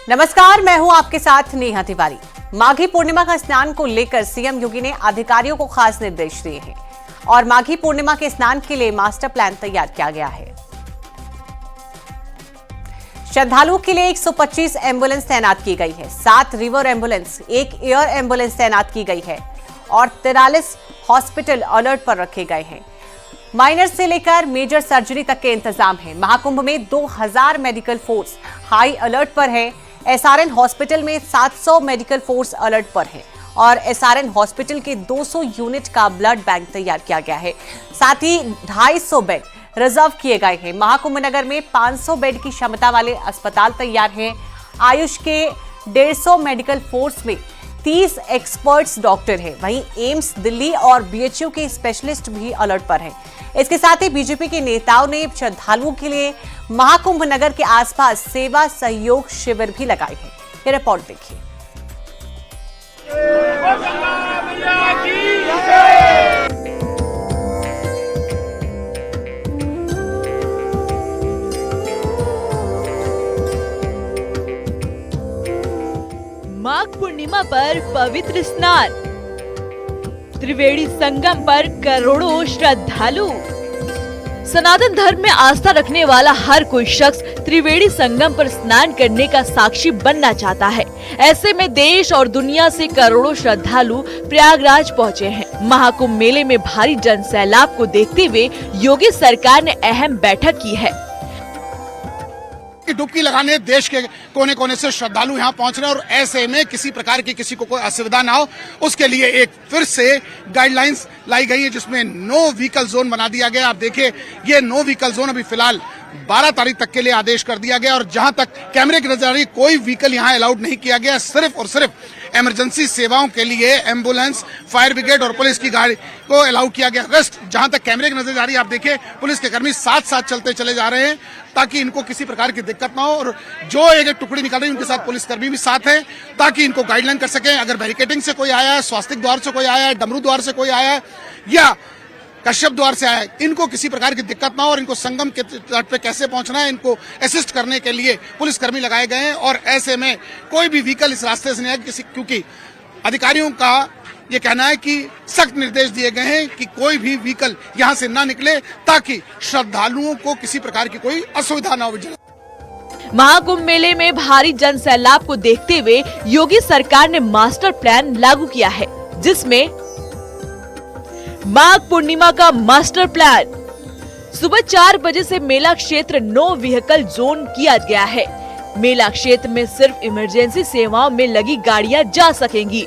नमस्कार, मैं हूं आपके साथ नेहा तिवारी। माघी पूर्णिमा का स्नान को लेकर सीएम योगी ने अधिकारियों को खास निर्देश दिए हैं और माघी पूर्णिमा के स्नान के लिए मास्टर प्लान तैयार किया गया है। श्रद्धालुओं के लिए 125 एम्बुलेंस तैनात की गई है, 7 रिवर एम्बुलेंस, 1 एयर एम्बुलेंस तैनात की गई है और 43 हॉस्पिटल अलर्ट पर रखे गए हैं। माइनर से लेकर मेजर सर्जरी तक के इंतजाम है। महाकुंभ में 2000 मेडिकल फोर्स हाई अलर्ट पर है। एसआरएन हॉस्पिटल में 700 मेडिकल फोर्स अलर्ट पर है और एसआरएन हॉस्पिटल के 200 यूनिट का ब्लड बैंक तैयार किया गया है। साथ ही 250 बेड रिजर्व किए गए हैं। महाकुंभ नगर में 500 बेड की क्षमता वाले अस्पताल तैयार हैं। आयुष के 150 मेडिकल फोर्स में 30 एक्सपर्ट्स डॉक्टर हैं। वहीं एम्स दिल्ली और बीएचयू के स्पेशलिस्ट भी अलर्ट पर हैं। इसके साथ ही बीजेपी के नेताओं ने श्रद्धालुओं के लिए महाकुंभ नगर के आसपास सेवा सहयोग शिविर भी लगाए हैं। ये रिपोर्ट देखिए। माघ पूर्णिमा पर पवित्र स्नान, त्रिवेणी संगम पर करोड़ों श्रद्धालु। सनातन धर्म में आस्था रखने वाला हर कोई शख्स त्रिवेणी संगम पर स्नान करने का साक्षी बनना चाहता है। ऐसे में देश और दुनिया से करोड़ों श्रद्धालु प्रयागराज पहुंचे हैं। महाकुंभ मेले में भारी जन सैलाब को देखते हुए योगी सरकार ने अहम बैठक की है। डुबकी लगाने देश के कोने कोने से श्रद्धालु यहाँ पहुंच रहे हैं और ऐसे में किसी प्रकार की किसी को कोई असुविधा ना हो, उसके लिए एक फिर से गाइडलाइंस लाई गई है जिसमें नो व्हीकल जोन बना दिया गया। आप देखिए, ये नो व्हीकल जोन अभी फिलहाल 12 तारीख तक के लिए आदेश कर दिया गया और जहां तक कैमरे की नजर आ रही, कोई व्हीकल यहाँ अलाउड नहीं किया गया। सिर्फ और सिर्फ इमरजेंसी सेवाओं के लिए एम्बुलेंस, फायर ब्रिगेड और पुलिस की गाड़ी को अलाउ किया गया। रेस्ट जहां तक कैमरे की नजर आ रही है, आप देखिए पुलिस के कर्मी साथ साथ चलते चले जा रहे हैं ताकि इनको किसी प्रकार की दिक्कत ना हो और जो एक टुकड़ी निकल रही है उनके साथ पुलिस कर्मी भी साथ है ताकि इनको गाइडलाइन कर सके। अगर बैरिकेडिंग से कोई आया है, स्वास्तिक द्वार से कोई आया है, डमरू द्वार से कोई आया है या कश्यप द्वार से आया है, इनको किसी प्रकार की दिक्कत ना हो और इनको संगम के तट पे कैसे पहुंचना है, इनको असिस्ट करने के लिए पुलिस कर्मी लगाए गए हैं। और ऐसे में कोई भी व्हीकल इस रास्ते से नहीं आए क्योंकि अधिकारियों का ये कहना है कि सख्त निर्देश दिए गए हैं कि कोई भी व्हीकल यहां से ना निकले ताकि श्रद्धालुओं को किसी प्रकार की कोई असुविधा ना हो। महाकुंभ मेले में भारी जन सैलाब को देखते हुए योगी सरकार ने मास्टर प्लान लागू किया है, जिसमें माघ पूर्णिमा का मास्टर प्लान सुबह 4 बजे से मेला क्षेत्र नो व्हीकल जोन किया गया है। मेला क्षेत्र में सिर्फ इमरजेंसी सेवाओं में लगी गाड़ियां जा सकेंगी।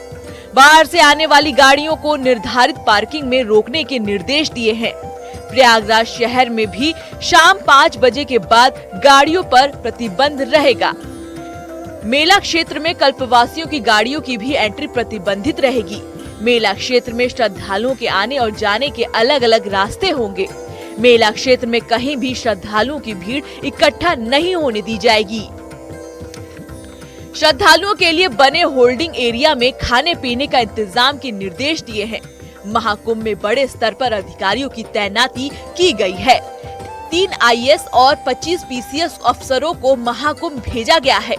बाहर से आने वाली गाड़ियों को निर्धारित पार्किंग में रोकने के निर्देश दिए हैं। प्रयागराज शहर में भी शाम 5 बजे के बाद गाड़ियों पर प्रतिबंध रहेगा। मेला क्षेत्र में कल्पवासियों की गाड़ियों की भी एंट्री प्रतिबंधित रहेगी। मेला क्षेत्र में श्रद्धालुओं के आने और जाने के अलग अलग रास्ते होंगे। मेला क्षेत्र में कहीं भी श्रद्धालुओं की भीड़ इकट्ठा नहीं होने दी जाएगी। श्रद्धालुओं के लिए बने होल्डिंग एरिया में खाने पीने का इंतजाम के निर्देश दिए हैं। महाकुंभ में बड़े स्तर पर अधिकारियों की तैनाती की गई है। 3 आईएएस और 25 पीसीएस अफसरों को महाकुंभ भेजा गया है।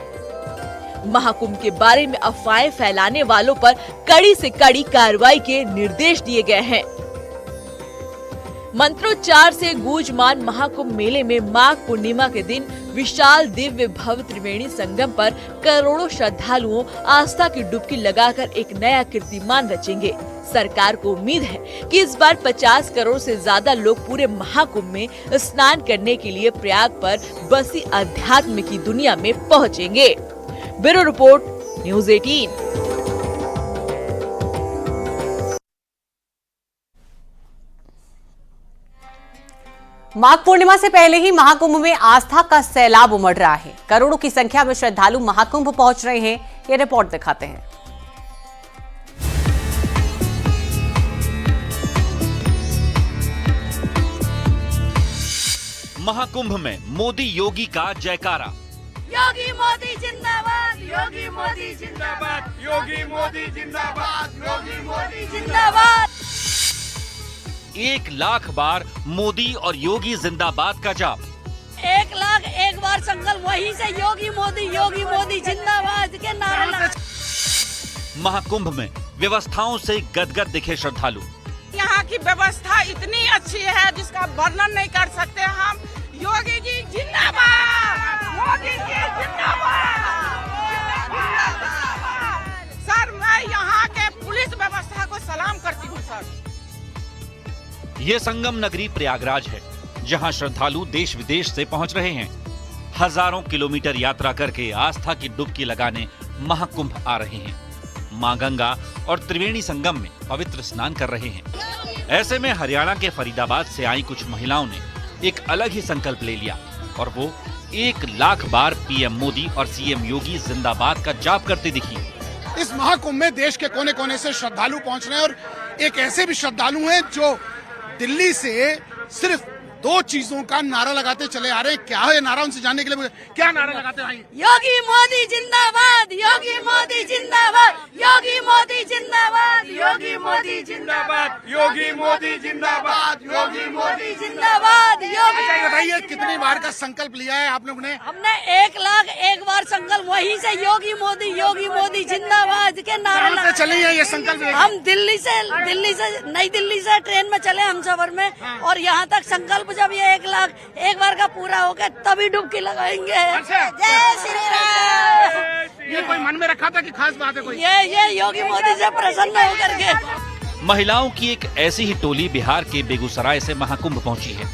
महाकुंभ के बारे में अफवाहें फैलाने वालों पर कड़ी से कड़ी कार्रवाई के निर्देश दिए गए हैं। मंत्रोच्चार से गूंजमान महाकुंभ मेले में माघ पूर्णिमा के दिन विशाल दिव्य भव्य त्रिवेणी संगम पर करोड़ों श्रद्धालुओं आस्था की डुबकी लगाकर एक नया कीर्तिमान रचेंगे। सरकार को उम्मीद है कि इस बार 50 करोड़ से ज्यादा लोग पूरे महाकुंभ में स्नान करने के लिए प्रयाग पर बसी अध्यात्म की दुनिया में पहुंचेंगे। Bureau report, news 18। Magh Purnima से पहले ही महाकुंभ में आस्था का सैलाब उमड़ रहा है। करोड़ों की संख्या में श्रद्धालु महाकुंभ पहुंच रहे हैं। ये रिपोर्ट दिखाते हैं। महाकुंभ में मोदी योगी का जयकारा। योगी मोदी जिंदाबाद, योगी मोदी जिंदाबाद, योगी मोदी जिंदाबाद, योगी मोदी जिंदाबाद। 1 लाख बार मोदी और योगी जिंदाबाद का जाप। 1 लाख एक बार संकल्प वहीं से योगी मोदी जिंदाबाद के नारे लगा। महाकुंभ में व्यवस्थाओं से गदगद दिखे श्रद्धालु। यहाँ की व्यवस्था इतनी अच्छी है जिसका वर्णन नहीं कर सकते हम। योगी जी जिंदाबाद, मोदी जी जिंदाबाद। सर मैं यहाँ के पुलिस व्यवस्था को सलाम करती हूँ सर। ये संगम नगरी प्रयागराज है, जहाँ श्रद्धालु देश विदेश से पहुँच रहे हैं। हजारों किलोमीटर यात्रा करके आस्था की डुबकी लगाने महाकुंभ आ रहे हैं। मां गंगा और त्रिवेणी संगम में पवित्र स्नान कर रहे हैं। ऐसे में हरियाणा के फरीदाबाद से आई कुछ महिलाओं ने एक अलग ही संकल्प ले लिया और वो 1 लाख बार पीएम मोदी और सीएम योगी जिंदाबाद का जाप करती दिखी। इस महाकुंभ में देश के कोने कोने से श्रद्धालु पहुंच रहे हैं और एक ऐसे भी श्रद्धालु हैं जो दिल्ली से सिर्फ 2 चीजों का नारा लगाते चले आ रहे हैं। क्या है नारा, उनसे जानने के लिए क्या नारा लगाते भाई? योगी मोदी जिंदाबाद, योगी मोदी जिंदाबाद, योगी मोदी जिंदाबाद, योगी मोदी जिंदाबाद, योगी मोदी जिंदाबाद, योगी मोदी जिंदाबाद, योगी। अच्छा बताइए कितनी बार का संकल्प लिया है आप लोगों ने? हमने 1 लाख 1 बार संकल्प वहीं से योगी मोदी जिंदाबाद के नारे लगा। चले हैं ये संकल्प? हम दिल्ली से नई दिल्ली से ट्रेन में चले हम सफर में, और यहाँ तक संकल्प जब ये 1 लाख 1 बार का पूरा हो गया तभी डुबकी लगाएंगे। जय श्री राम। ये कोई मन में रखा था कि खास बात है कोई? ये योगी मोदी से प्रसन्न होकर के। महिलाओं की एक ऐसी ही टोली बिहार के बेगूसराय से महाकुंभ पहुंची है।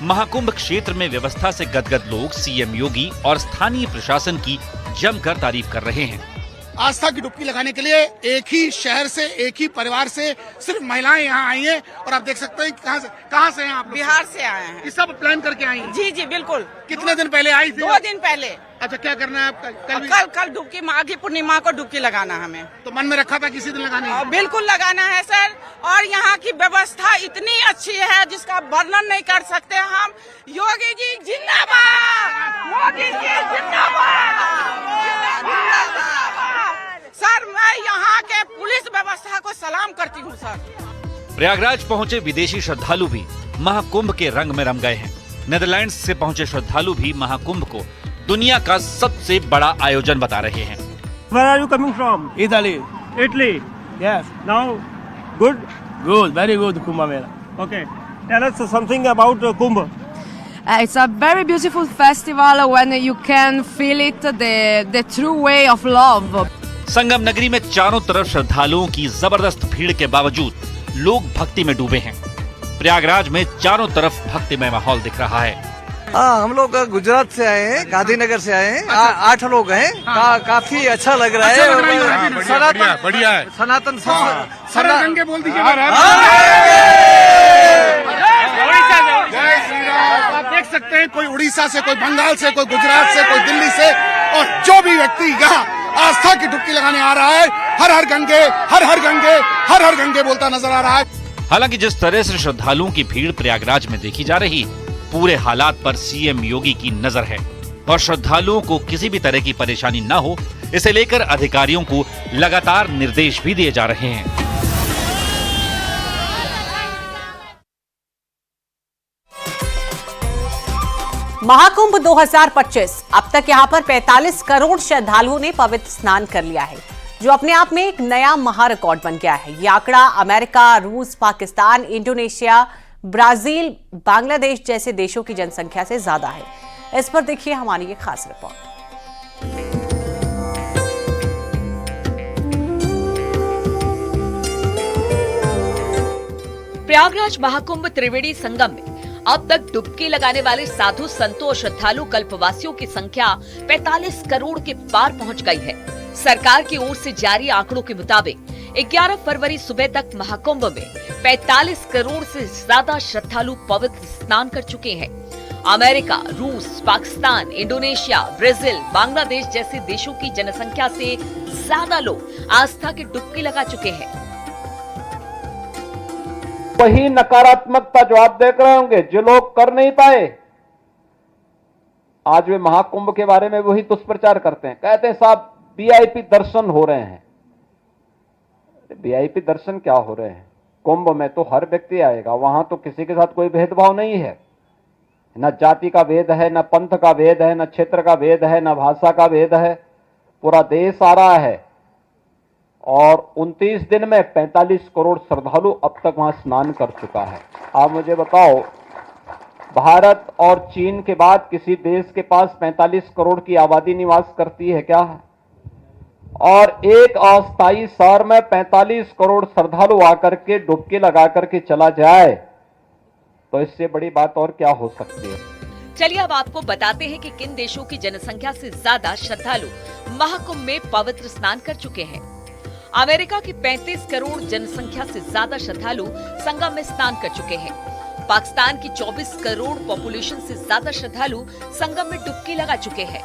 महाकुंभ क्षेत्र में व्यवस्था से गदगद लोग सीएम योगी और स्थानीय प्रशासन की जमकर तारीफ कर रहे हैं। आस्था की डुबकी लगाने के लिए एक ही शहर से, एक ही परिवार से सिर्फ महिलाएं यहाँ आई हैं और आप देख सकते हैं कहाँ से हैं आप लोग? बिहार से आए हैं। ये सब प्लान करके आई हैं? जी जी बिल्कुल। कितने दिन पहले आई थी? 2 दिन पहले। अच्छा क्या करना है आपका? कल डुबकी, माघी पूर्णिमा को डुबकी लगाना हमें। तो मन में रखा था किसी दिन लगाने? बिल्कुल लगाना है सर। और यहाँ की व्यवस्था इतनी अच्छी है जिसका वर्णन नहीं कर सकते हम। योगी जी जिंदाबाद, मोदी जी जिंदाबाद। सर मैं यहाँ के पुलिस व्यवस्था को सलाम करती हूँ सर। प्रयागराज पहुंचे विदेशी श्रद्धालु भी महाकुंभ के रंग में रम गए हैं। नेदरलैंड्स से पहुंचे श्रद्धालु भी महाकुंभ को दुनिया का सबसे बड़ा आयोजन बता रहे हैं। Where are you coming from? Italy. Italy. Yes. Now, good. Good. Very good Kumbh Mela. Okay. Tell us something about Kumbh. It's a very beautiful festival when you can feel it, the true way of love. संगम नगरी में चारों तरफ श्रद्धालुओं की जबरदस्त भीड़ के बावजूद लोग भक्ति में डूबे हैं। प्रयागराज में चारों तरफ भक्तिमय माहौल दिख रहा है। हाँ, हम लोग गुजरात से आए हैं, गांधीनगर से आए हैं। 8 लोग हैं। काफी अच्छा लग रहा है। सनातन बढ़िया है। सनातन गंगे बोल दीजिए। आप देख सकते हैं कोई उड़ीसा से, कोई बंगाल से, कोई गुजरात से, कोई दिल्ली से, और जो भी व्यक्ति यहाँ आस्था की डुबकी लगाने आ रहा है, हर हर गंगे, हर हर गंगे, हर हर गंगे बोलता नजर आ रहा है। हालांकि जिस तरह से श्रद्धालुओं की भीड़ प्रयागराज में देखी जा रही, पूरे हालात पर सीएम योगी की नजर है और श्रद्धालुओं को किसी भी तरह की परेशानी न हो, इसे लेकर अधिकारियों को लगातार निर्देश भी दिए जा रहे हैं। महाकुंभ 2025 अब तक यहां पर 45 करोड़ श्रद्धालुओं ने पवित्र स्नान कर लिया है, जो अपने आप में एक नया महारिकॉर्ड बन गया है। ये आंकड़ा अमेरिका, रूस, पाकिस्तान, इंडोनेशिया, ब्राजील, बांग्लादेश जैसे देशों की जनसंख्या से ज्यादा है। इस पर देखिए हमारी ये खास रिपोर्ट। प्रयागराज महाकुंभ त्रिवेणी संगम में अब तक डुबकी लगाने वाले साधु संतों और श्रद्धालु कल्पवासियों की संख्या 45 करोड़ के पार पहुंच गई है। सरकार की ओर से जारी आंकड़ों के मुताबिक 11 फरवरी सुबह तक महाकुंभ में 45 करोड़ से ज्यादा श्रद्धालु पवित्र स्नान कर चुके हैं। अमेरिका, रूस, पाकिस्तान, इंडोनेशिया, ब्राजील, बांग्लादेश जैसे देशों की जनसंख्या से ज्यादा लोग आस्था की डुबकी लगा चुके हैं। वही नकारात्मकता जो आप देख रहे होंगे, जो लोग कर नहीं पाए, आज वे महाकुंभ के बारे में वही दुष्प्रचार करते हैं। कहते हैं साहब वीआईपी दर्शन हो रहे हैं। वीआईपी दर्शन क्या हो रहे हैं? कुंभ में तो हर व्यक्ति आएगा, वहां तो किसी के साथ कोई भेदभाव नहीं है। न जाति का भेद है, न पंथ का भेद है, न क्षेत्र का भेद है, न भाषा का भेद है। पूरा देश आ रहा है और 29 दिन में 45 करोड़ श्रद्धालु अब तक वहां स्नान कर चुका है। आप मुझे बताओ, भारत और चीन के बाद किसी देश के पास 45 करोड़ की आबादी निवास करती है क्या? और एक अस्थायी शहर में 45 करोड़ श्रद्धालु आकर के डुबकी लगा करके चला जाए तो इससे बड़ी बात और क्या हो सकती है। चलिए अब आपको बताते हैं कि किन देशों की जनसंख्या से ज्यादा श्रद्धालु महाकुंभ में पवित्र स्नान कर चुके हैं। अमेरिका की 35 करोड़ जनसंख्या से ज्यादा श्रद्धालु संगम में स्नान कर चुके हैं। पाकिस्तान की 24 करोड़ पॉपुलेशन से ज्यादा श्रद्धालु संगम में डुबकी लगा चुके हैं।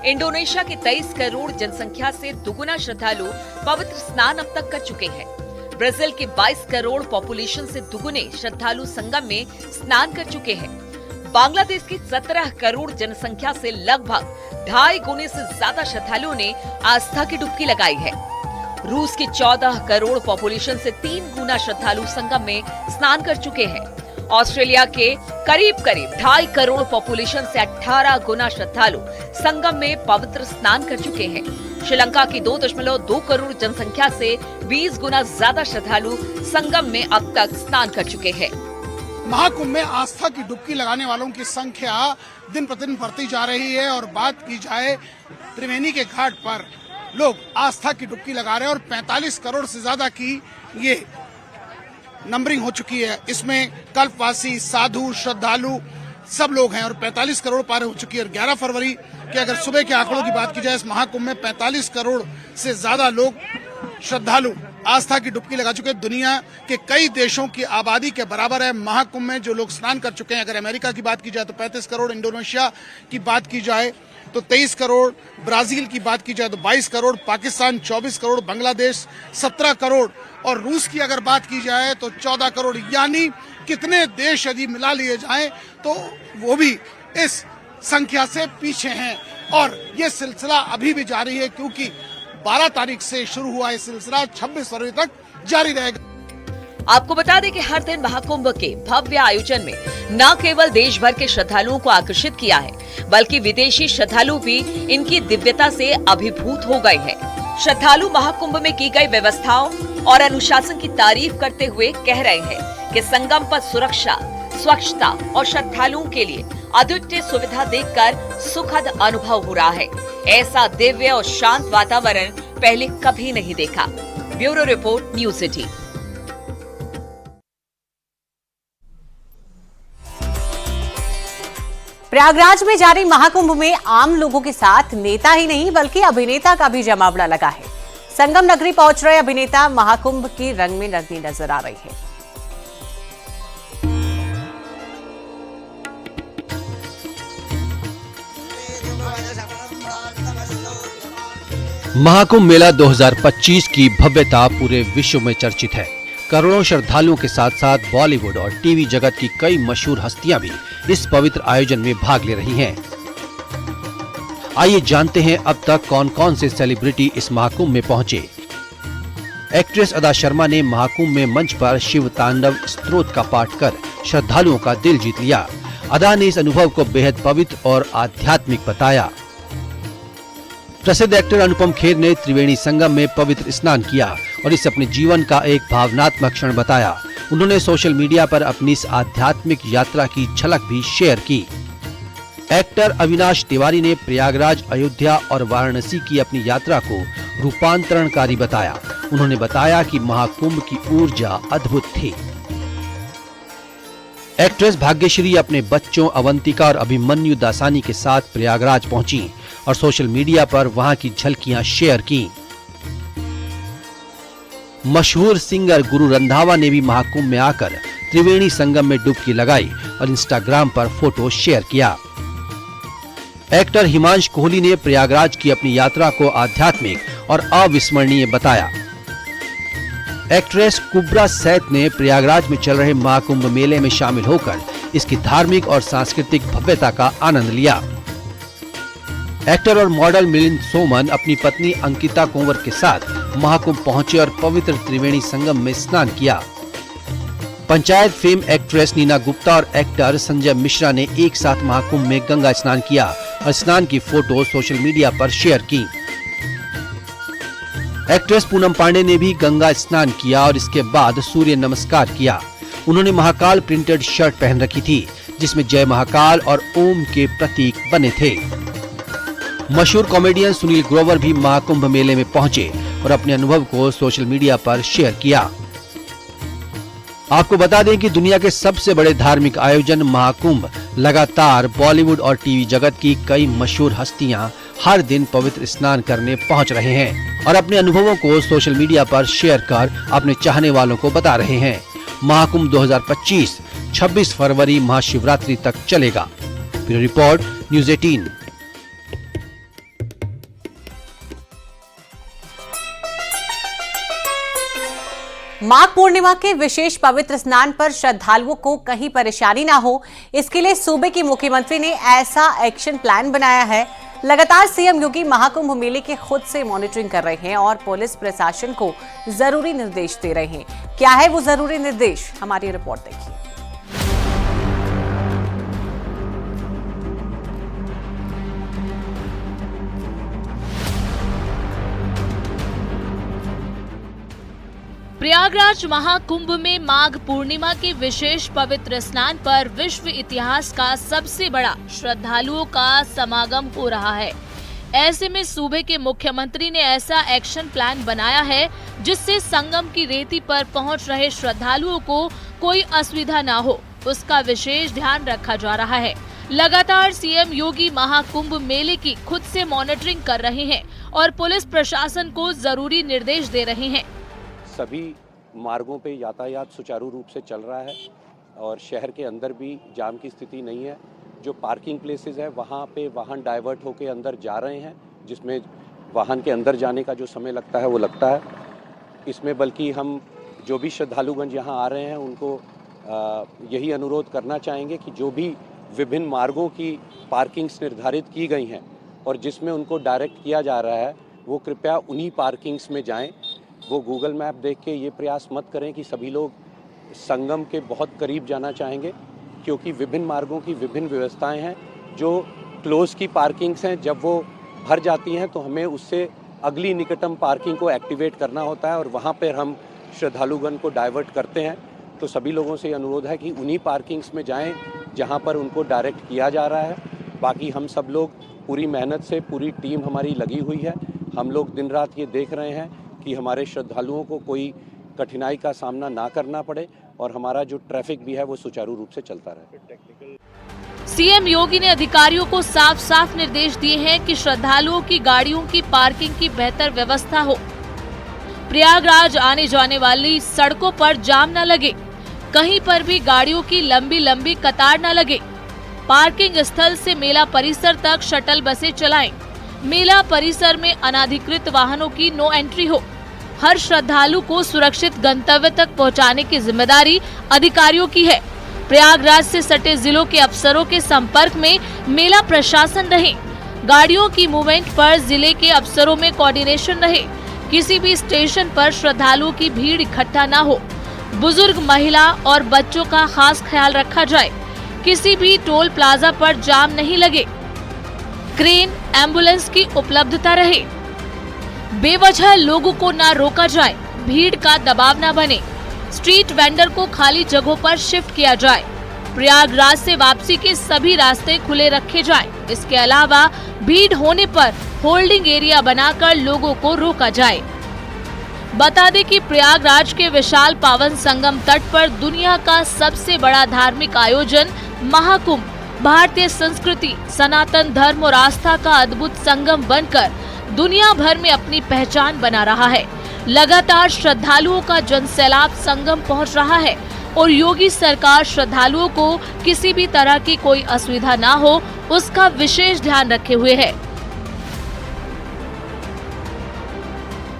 इंडोनेशिया की 23 करोड़ जनसंख्या से दुगुना श्रद्धालु पवित्र स्नान अब तक कर चुके हैं। ब्राजील की 22 करोड़ पॉपुलेशन से दुगुने श्रद्धालु संगम में स्नान कर चुके हैं। बांग्लादेश की 17 करोड़ जनसंख्या से लगभग 2.5 गुने से ज्यादा श्रद्धालुओं ने आस्था की डुबकी लगाई है। रूस की 14 करोड़ पॉपुलेशन से 3 गुना श्रद्धालु संगम में स्नान कर चुके हैं। ऑस्ट्रेलिया के करीब 2.5 करोड़ पॉपुलेशन से 18 गुना श्रद्धालु संगम में पवित्र स्नान कर चुके हैं। श्रीलंका की 2.2 करोड़ जनसंख्या से 20 गुना ज्यादा श्रद्धालु संगम में अब तक स्नान कर चुके हैं। महाकुंभ में आस्था की डुबकी लगाने वालों की संख्या दिन प्रतिदिन बढ़ती जा रही है और बात की जाए त्रिवेणी के घाट पर लोग आस्था की डुबकी लगा रहे हैं और 45 करोड़ से ज्यादा की ये नंबरिंग हो चुकी है। इसमें कल्पवासी, साधु, श्रद्धालु सब लोग हैं और 45 करोड़ पार हो चुकी है। और 11 फरवरी के अगर सुबह के आंकड़ों की बात की जाए इस महाकुंभ में 45 करोड़ से ज्यादा लोग श्रद्धालु आस्था की डुबकी लगा चुके हैं। दुनिया के कई देशों की आबादी के बराबर है महाकुंभ में जो लोग स्नान कर चुके हैं। अगर अमेरिका की बात की जाए तो 35 करोड़, इंडोनेशिया की बात की जाए तो 23 करोड़, ब्राजील की बात की जाए तो 22 करोड़, पाकिस्तान 24 करोड़, बांग्लादेश 17 करोड़ और रूस की अगर बात की जाए तो 14 करोड़। यानी कितने देश यदि मिला लिए जाएं तो वो भी इस संख्या से पीछे हैं और ये सिलसिला अभी भी जारी है क्योंकि 12 तारीख से शुरू हुआ ये सिलसिला 26 फरवरी तक जारी रहेगा। आपको बता दें कि हर दिन महाकुंभ के भव्य आयोजन में न केवल देश भर के श्रद्धालुओं को आकर्षित किया है बल्कि विदेशी श्रद्धालु भी इनकी दिव्यता से अभिभूत हो गए हैं। श्रद्धालु महाकुंभ में की गई व्यवस्थाओं और अनुशासन की तारीफ करते हुए कह रहे हैं कि संगम पर सुरक्षा, स्वच्छता और श्रद्धालुओं के लिए अद्वितीय सुविधा देखकर सुखद अनुभव हो रहा है। ऐसा दिव्य और शांत वातावरण पहले कभी नहीं देखा। Bureau report, news city. Prayagraj में जारी महाकुंभ में आम लोगों के साथ नेता ही नहीं बल्कि अभिनेता का भी जमावड़ा लगा है। संगम नगरी पहुंच रहे अभिनेता महाकुंभ की रंग में रंगी नजर आ रही है। महाकुंभ मेला 2025 की भव्यता पूरे विश्व में चर्चित है। करोड़ों श्रद्धालुओं के साथ साथ बॉलीवुड और टीवी जगत की कई मशहूर हस्तियां भी इस पवित्र आयोजन में भाग ले रही हैं। आइए जानते हैं अब तक कौन कौन से सेलिब्रिटी इस महाकुंभ में पहुंचे। एक्ट्रेस अदा शर्मा ने महाकुंभ में मंच पर शिव तांडव स्तोत्र का पाठ कर श्रद्धालुओं का दिल जीत लिया। अदा ने इस अनुभव को बेहद पवित्र और आध्यात्मिक बताया। प्रसिद्ध एक्टर अनुपम खेर ने त्रिवेणी संगम में पवित्र स्नान किया और इसे अपने जीवन का एक भावनात्मक क्षण बताया। उन्होंने सोशल मीडिया पर अपनी इस आध्यात्मिक यात्रा की झलक भी शेयर की। एक्टर अविनाश तिवारी ने प्रयागराज, अयोध्या और वाराणसी की अपनी यात्रा को रूपांतरणकारी बताया। उन्होंने बताया कि महाकुंभ की ऊर्जा अद्भुत थी। एक्ट्रेस भाग्यश्री अपने बच्चों अवंतिका और अभिमन्यु दासानी के साथ प्रयागराज पहुंची और सोशल मीडिया पर वहां की झलकियां शेयर की। मशहूर सिंगर गुरु रंधावा ने भी महाकुंभ में आकर त्रिवेणी संगम में डुबकी लगाई और इंस्टाग्राम पर फोटो शेयर किया। एक्टर हिमांशु कोहली ने प्रयागराज की अपनी यात्रा को आध्यात्मिक और अविस्मरणीय बताया। एक्ट्रेस कुब्रा सैत ने प्रयागराज में चल रहे महाकुंभ मेले में शामिल होकर इसकी धार्मिक और सांस्कृतिक भव्यता का आनंद लिया। एक्टर और मॉडल मिलिंद सोमन अपनी पत्नी अंकिता कुंवर के साथ महाकुंभ पहुंचे और पवित्र त्रिवेणी संगम में स्नान किया। पंचायत फेम एक्ट्रेस नीना गुप्ता और एक्टर संजय मिश्रा ने एक साथ महाकुंभ में गंगा स्नान किया और स्नान की फोटो सोशल मीडिया पर शेयर की। एक्ट्रेस पूनम पांडे ने भी गंगा स्नान किया और इसके बाद सूर्य नमस्कार किया। उन्होंने महाकाल प्रिंटेड शर्ट पहन रखी थी जिसमें जय महाकाल और ओम के प्रतीक बने थे। मशहूर कॉमेडियन सुनील ग्रोवर भी महाकुंभ मेले में पहुंचे और अपने अनुभव को सोशल मीडिया पर शेयर किया। आपको बता दें कि दुनिया के सबसे बड़े धार्मिक आयोजन महाकुंभ लगातार बॉलीवुड और टीवी जगत की कई मशहूर हस्तियां हर दिन पवित्र स्नान करने पहुंच रहे हैं और अपने अनुभवों को सोशल मीडिया पर शेयर कर अपने चाहने वालों को बता रहे हैं। महाकुंभ 2025 26 फरवरी महाशिवरात्रि तक चलेगा। Bureau report, news 18। Magh Purnima के विशेष पवित्र स्नान पर श्रद्धालुओं को कहीं परेशानी ना हो, इसके लिए सूबे की मुख्यमंत्री ने ऐसा एक्शन प्लान बनाया है। लगातार सीएम योगी महाकुंभ मेले के खुद से मॉनिटरिंग कर रहे हैं और पुलिस प्रशासन को जरूरी निर्देश दे रहे हैं। क्या है वो जरूरी निर्देश, हमारी रिपोर्ट देखिए। प्रयागराज महाकुंभ में माघ पूर्णिमा के विशेष पवित्र स्नान पर विश्व इतिहास का सबसे बड़ा श्रद्धालुओं का समागम हो रहा है। ऐसे में सूबे के मुख्यमंत्री ने ऐसा एक्शन प्लान बनाया है जिससे संगम की रेती पर पहुंच रहे श्रद्धालुओं को कोई असुविधा न हो, उसका विशेष ध्यान रखा जा रहा है। लगातार सीएम योगी महाकुंभ मेले की खुद से मॉनिटरिंग कर रहे हैं और पुलिस प्रशासन को जरूरी निर्देश दे रहे हैं। सभी मार्गों पे यातायात सुचारू रूप से चल रहा है और शहर के अंदर भी जाम की स्थिति नहीं है। जो पार्किंग प्लेसेस है वहाँ पे वाहन डाइवर्ट होकर अंदर जा रहे हैं, जिसमें वाहन के अंदर जाने का जो समय लगता है वो लगता है। इसमें बल्कि हम जो भी श्रद्धालुगण यहाँ आ रहे हैं उनको यही अनुरोध करना चाहेंगे कि जो भी विभिन्न मार्गों की पार्किंग्स निर्धारित की गई हैं और जिसमें उनको डायरेक्ट किया जा रहा है वो कृपया उन्हीं पार्किंग्स में जाएं। वो गूगल मैप देख के ये प्रयास मत करें कि सभी लोग संगम के बहुत करीब जाना चाहेंगे, क्योंकि विभिन्न मार्गों की विभिन्न व्यवस्थाएं हैं। जो क्लोज की पार्किंग्स हैं जब वो भर जाती हैं तो हमें उससे अगली निकटतम पार्किंग को एक्टिवेट करना होता है और वहाँ पर हम श्रद्धालुगण को डाइवर्ट करते हैं। तो सभी लोगों से अनुरोध है कि उन्हीं पार्किंग्स में जाएं जहाँ पर उनको डायरेक्ट किया जा रहा है। बाकी हम सब लोग पूरी मेहनत से, पूरी टीम हमारी लगी हुई है। हम लोग दिन रात ये देख रहे हैं कि हमारे श्रद्धालुओं को कोई कठिनाई का सामना ना करना पड़े और हमारा जो ट्रैफिक भी है वो सुचारू रूप से चलता रहे। सीएम योगी ने अधिकारियों को साफ साफ निर्देश दिए हैं कि श्रद्धालुओं की गाड़ियों की पार्किंग की बेहतर व्यवस्था हो। प्रयागराज आने जाने वाली सड़कों पर जाम न लगे, कहीं पर भी गाड़ियों की लंबी लंबी कतार न लगे। पार्किंग स्थल से मेला परिसर तक शटल बसें चलाएं। मेला परिसर में अनाधिकृत वाहनों की नो एंट्री हो। हर श्रद्धालु को सुरक्षित गंतव्य तक पहुंचाने की जिम्मेदारी अधिकारियों की है। प्रयागराज से सटे जिलों के अफसरों के संपर्क में मेला प्रशासन रहे। गाड़ियों की मूवमेंट पर जिले के अफसरों में कोऑर्डिनेशन रहे। किसी भी स्टेशन पर श्रद्धालुओं की भीड़ इकट्ठा न हो। बुजुर्ग, महिला और बच्चों का खास ख्याल रखा जाए। किसी भी टोल प्लाजा पर जाम नहीं लगे। क्रेन, एम्बुलेंस की उपलब्धता रहे। बेवजह लोगों को न रोका जाए, भीड़ का दबाव न बने। स्ट्रीट वेंडर को खाली जगहों पर शिफ्ट किया जाए। प्रयागराज से वापसी के सभी रास्ते खुले रखे जाएं। इसके अलावा भीड़ होने पर होल्डिंग एरिया बनाकर लोगों को रोका जाए। बता दें कि प्रयागराज के विशाल पावन संगम तट पर दुनिया का सबसे बड़ा धार्मिक आयोजन महाकुंभ भारतीय संस्कृति, सनातन धर्म और आस्था का अद्भुत संगम बनकर दुनिया भर में अपनी पहचान बना रहा है। लगातार श्रद्धालुओं का जनसैलाब संगम पहुंच रहा है और योगी सरकार श्रद्धालुओं को किसी भी तरह की कोई असुविधा ना हो, उसका विशेष ध्यान रखे हुए है।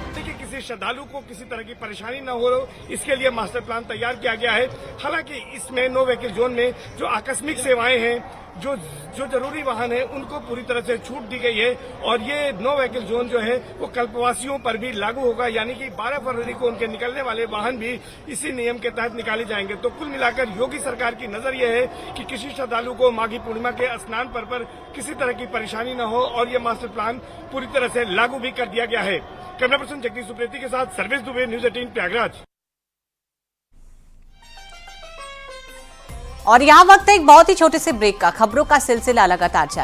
देखिए, किसी श्रद्धालु को किसी तरह की परेशानी न हो, इसके लिए मास्टर प्लान तैयार किया गया है। हालांकि इसमें नो व्हीकल जोन में जो आकस्मिक सेवाएं हैं, जो जरूरी वाहन है, उनको पूरी तरह से छूट दी गई है और ये नो व्हीकल जोन जो है वो कल्पवासियों पर भी लागू होगा, यानी कि 12 फरवरी को उनके निकलने वाले वाहन भी इसी नियम के तहत निकाले जाएंगे। तो कुल मिलाकर योगी सरकार की नजर यह है कि किसी श्रद्धालु को माघी पूर्णिमा के स्नान पर किसी तरह की परेशानी न हो और ये मास्टर प्लान पूरी तरह से लागू भी कर दिया गया है। कैमरा पर्सन जगदीश सुप्रेती के साथ सर्वेश दुबे, न्यूज 18 प्रयागराज। और यहाँ वक्त है एक बहुत ही छोटे से ब्रेक का। खबरों का सिलसिला लगातार जारी।